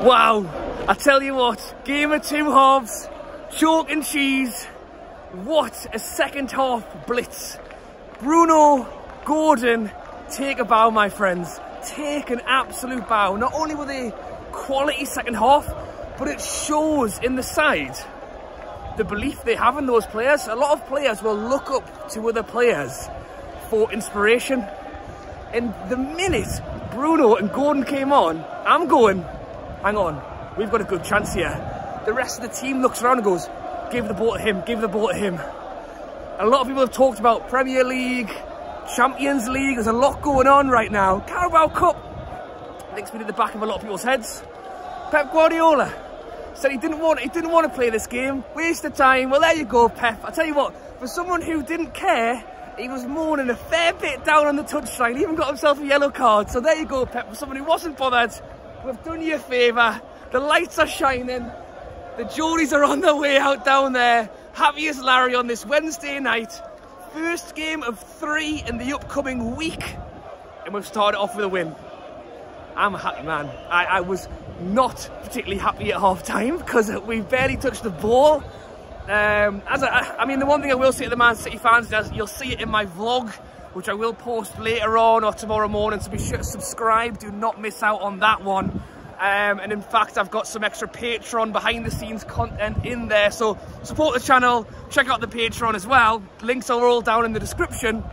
Wow, I tell you what, game of two halves, chalk and cheese. What a second half blitz. Bruno, Gordon, take a bow, my friends. Take an absolute bow. Not only were they quality second half, but it shows in the side the belief they have in those players. A lot of players will look up to other players for inspiration. And the minute Bruno and Gordon came on, I'm going, hang on, we've got a good chance here. The rest of the team looks around and goes, give the ball to him, give the ball to him. A lot of people have talked about Premier League, Champions League. There's a lot going on right now. Carabao Cup, next bit at the back of a lot of people's heads. Pep Guardiola said he didn't want to play this game. Waste of time. Well, there you go, Pep. I tell you what, for someone who didn't care, he was mourning a fair bit down on the touchline. He even got himself a yellow card. So there you go, Pep. For someone who wasn't bothered, we've done you a favour. The lights are shining. The Geordies are on their way out down there. Happy as Larry on this Wednesday night. First game of 3 in the upcoming week. And we've started off with a win. I'm a happy man. I was not particularly happy at half time because we barely touched the ball. I mean, the one thing I will say to the Man City fans is you'll see it in my vlog, which I will post later on or tomorrow morning, so be sure to subscribe. Do not miss out on that one. And in fact, I've got some extra Patreon behind the scenes content in there, so support the channel, check out the Patreon as well. Links are all down in the description.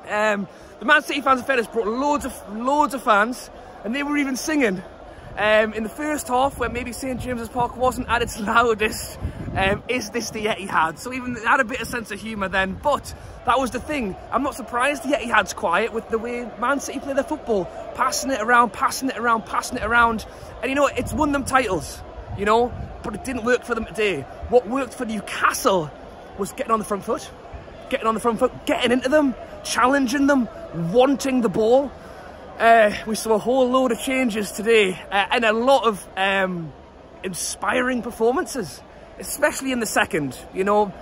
The Man City fans affair has brought loads of fans, and they were even singing in the first half when maybe St James's Park wasn't at its loudest. Is this the Etihad? So even had a bit of sense of humour then, but that was the thing. I'm not surprised the Etihad's quiet with the way Man City play their football, passing it around, passing it around, passing it around, and you know, it's won them titles, you know, but it didn't work for them today. What worked for Newcastle was getting on the front foot, getting into them, challenging them, wanting the ball. We saw a whole load of changes today and a lot of inspiring performances, especially in the second. You know,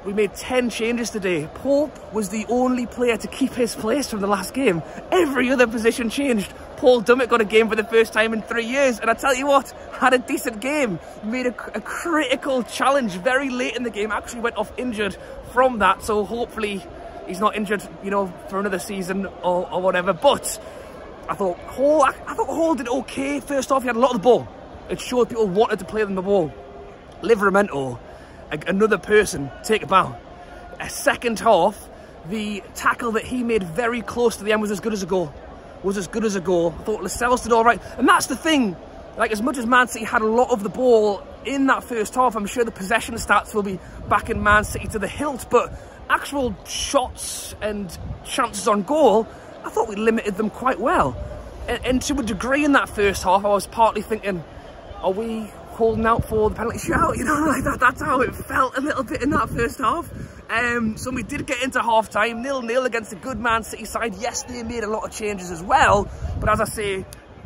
we made 10 changes today. Pope was the only player to keep his place from the last game. Every other position changed. Paul Dummett got a game for the first time in 3 years, and I tell you what, had a decent game. Made a critical challenge very late in the game. Actually went off injured from that, so hopefully he's not injured, you know, for another season or whatever. But I thought Hall did okay first half. He had a lot of the ball. It showed people wanted to play them the ball. Livramento, another person, take a bow. A second half, the tackle that he made very close to the end was as good as a goal. I thought Lascelles did all right. And that's the thing. Like, as much as Man City had a lot of the ball in that first half, I'm sure the possession stats will be back in Man City to the hilt. But actual shots and chances on goal, I thought we limited them quite well. And to a degree in that first half, I was partly thinking, are we holding out for the penalty shootout? You know, like that's how it felt a little bit in that first half. So we did get into half time, 0-0 against a good Man City side. Yes, they made a lot of changes as well, but as I say,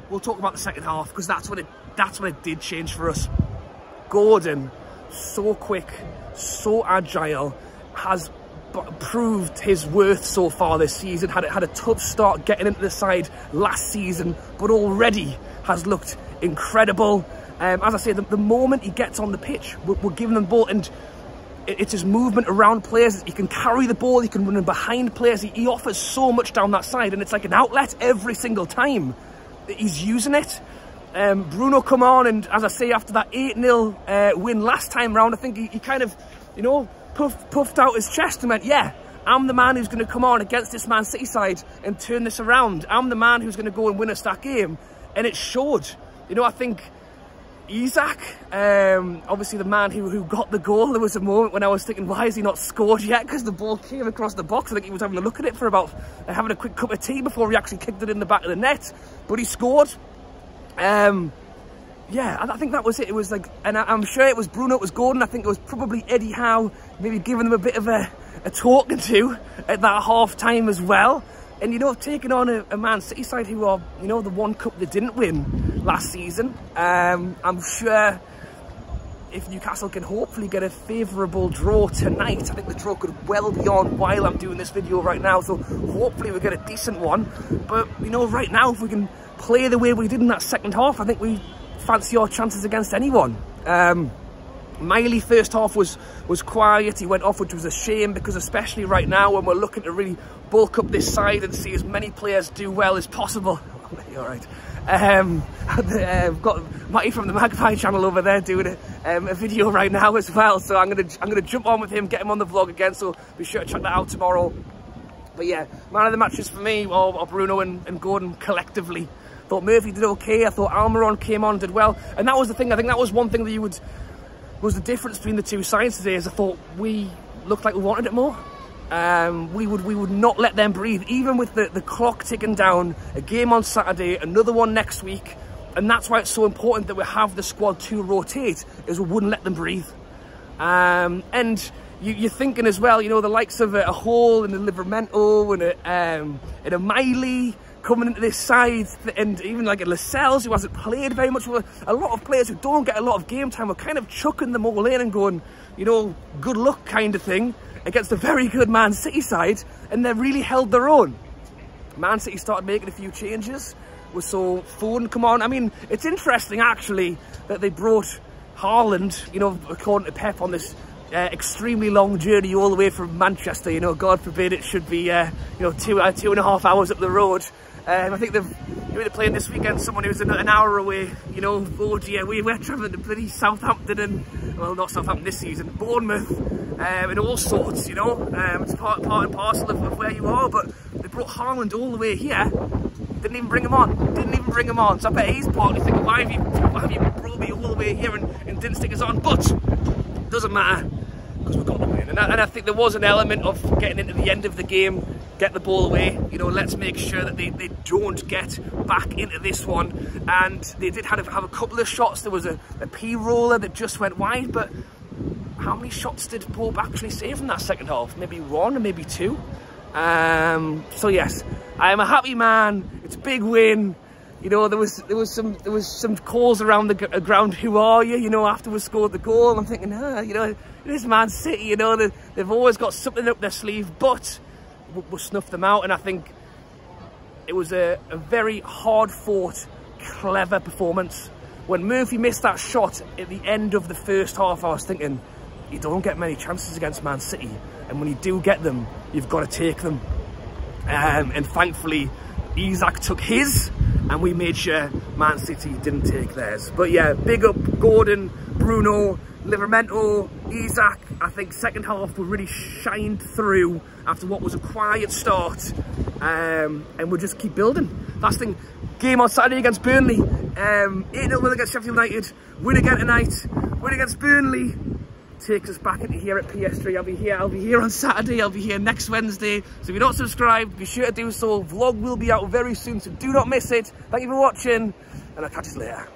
we'll talk about the second half because that's when it did change for us. Gordon, so quick, so agile, has proved his worth so far this season. Had a tough start getting into the side last season, but already has looked incredible. As I say, the moment he gets on the pitch, we're giving them the ball, and it's his movement around players. He can carry the ball, he can run in behind players. He offers so much down that side, and it's like an outlet every single time that he's using it. Bruno come on, and as I say, after that 8-0 win last time round, I think he kind of, you know, puffed out his chest and went, yeah, I'm the man who's going to come on against this Man City side and turn this around. I'm the man who's going to go and win us that game. And it showed. You know, I think Isaac, obviously the man who got the goal, there was a moment when I was thinking, why has he not scored yet? Because the ball came across the box. I think he was having a look at it for about having a quick cup of tea before he actually kicked it in the back of the net. But he scored. Yeah, I think that was it. It was like, and I'm sure it was Bruno, it was Gordon. I think it was probably Eddie Howe, maybe giving them a bit of a talking to at that half time as well. And, you know, taking on a Man City side who are, you know, the one cup they didn't win last season. I'm sure if Newcastle can hopefully get a favourable draw tonight, I think the draw could well be on while I'm doing this video right now. So hopefully we get a decent one. But, you know, right now, if we can play the way we did in that second half, I think we fancy our chances against anyone. Miley first half was quiet. He went off, which was a shame, because especially right now when we're looking to really bulk up this side and see as many players do well as possible. All right. I've got Matty from the Magpie channel over there doing a video right now as well, so I'm gonna jump on with him, get him on the vlog again, so be sure to check that out tomorrow. But yeah, man of the matches for me are Bruno and Gordon collectively. Thought Murphy did okay. I thought Almiron came on, did well, and that was the thing. I think that was one thing that was the difference between the two sides today. Is I thought we looked like we wanted it more. We would not let them breathe, even with the clock ticking down. A game on Saturday, another one next week, and that's why it's so important that we have the squad to rotate, is we wouldn't let them breathe. And you're thinking as well, you know, the likes of a Hall and a Livramento and a Miley coming into this side, and even like a Lascelles, who hasn't played very much. A lot of players who don't get a lot of game time, we're kind of chucking them all in and going, you know, good luck kind of thing, against a very good Man City side, and they really held their own. Man City started making a few changes. We saw Foden come on. I mean, it's interesting actually that they brought Haaland, you know, according to Pep, on this extremely long journey all the way from Manchester. You know, God forbid it should be, you know, 2.5 hours up the road. I think they're playing this weekend someone who's an hour away. You know, oh dear, we're travelling to bloody Southampton and, well, not Southampton this season, Bournemouth, and all sorts, you know. It's part and parcel of where you are, but they brought Haaland all the way here. Didn't even bring him on. So I bet he's partly thinking, why have you brought me all the way here and didn't stick us on? But doesn't matter, because we've got the win. And I think there was an element of getting into the end of the game, get the ball away, you know, let's make sure that they don't get back into this one. And they did have a couple of shots. There was a P-roller that just went wide, but how many shots did Pope actually save in that second half? Maybe one or maybe two. So yes, I am a happy man. It's a big win. You know, there was some calls around the ground. Who are you? You know, after we scored the goal, and I'm thinking, you know, it is Man City. You know, they've always got something up their sleeve, but we snuffed them out. And I think it was a very hard-fought, clever performance. When Murphy missed that shot at the end of the first half, I was thinking, you don't get many chances against Man City, and when you do get them, you've got to take them. And thankfully, Isaac took his, and we made sure Man City didn't take theirs. But yeah, big up Gordon, Bruno, Livramento, Isaac. I think second half we really shined through after what was a quiet start, and we'll just keep building. Last thing, game on Saturday against Burnley, 8-0 win against Sheffield United, win again tonight, win against Burnley, takes us back into here at PS3. I'll be here on Saturday, I'll be here next Wednesday. So if you're not subscribed, be sure to do so. Vlog will be out very soon, so do not miss it. Thank you for watching, and I'll catch you later.